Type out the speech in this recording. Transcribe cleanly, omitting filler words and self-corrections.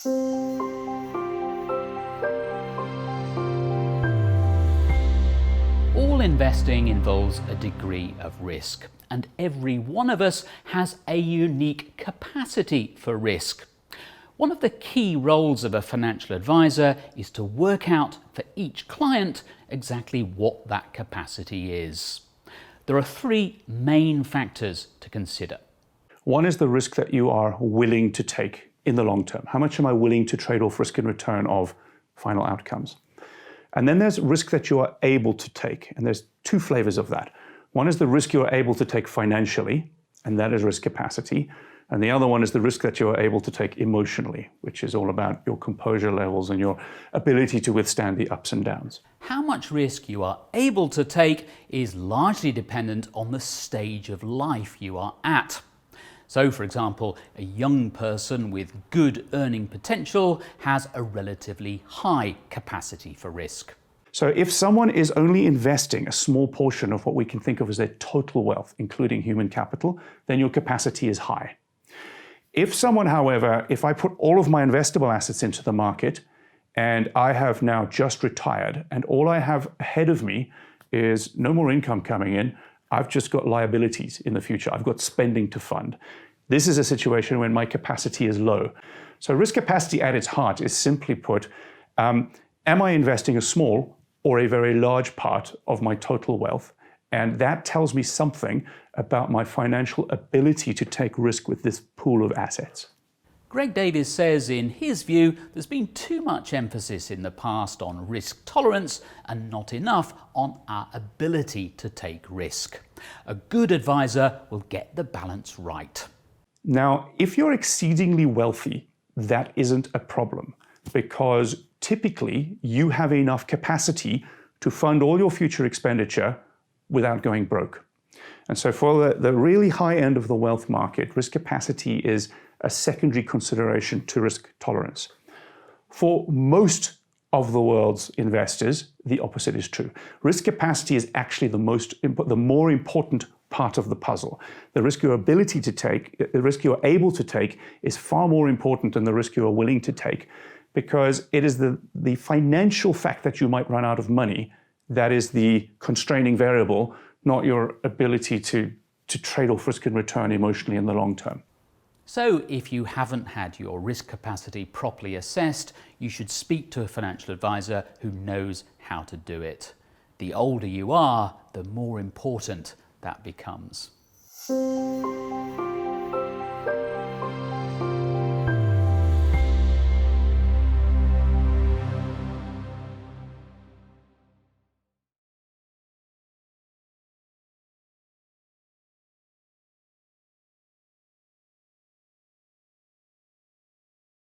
All investing involves a degree of risk, and every one of us has a unique capacity for risk. One of the key roles of a financial advisor is to work out for each client exactly what that capacity is. There are three main factors to consider. One is the risk that you are willing to take in the long term. How much am I willing to trade off risk and return of final outcomes? And then there's risk that you are able to take. And there's two flavors of that. One is the risk you are able to take financially, and that is risk capacity. And the other one is the risk that you are able to take emotionally, which is all about your composure levels and your ability to withstand the ups and downs. How much risk you are able to take is largely dependent on the stage of life you are at. So, for example, a young person with good earning potential has a relatively high capacity for risk. So if someone is only investing a small portion of what we can think of as their total wealth, including human capital, then your capacity is high. If someone, however, if I put all of my investable assets into the market and I have now just retired and all I have ahead of me is no more income coming in, I've just got liabilities in the future. I've got spending to fund. This is a situation when my capacity is low. So risk capacity at its heart is simply put, am I investing a small or a very large part of my total wealth? And that tells me something about my financial ability to take risk with this pool of assets. Greg Davies says in his view there's been too much emphasis in the past on risk tolerance and not enough on our ability to take risk. A good advisor will get the balance right. Now, if you're exceedingly wealthy, that isn't a problem because typically you have enough capacity to fund all your future expenditure without going broke. And so for the really high end of the wealth market, risk capacity is a secondary consideration to risk tolerance. For most of the world's investors, the opposite is true. Risk capacity is actually the more important part of the puzzle. The risk you're able to take is far more important than the risk you are willing to take, because it is the financial fact that you might run out of money that is the constraining variable, not your ability to trade off risk and return emotionally in the long term. So if you haven't had your risk capacity properly assessed, you should speak to a financial advisor who knows how to do it. The older you are, the more important that becomes.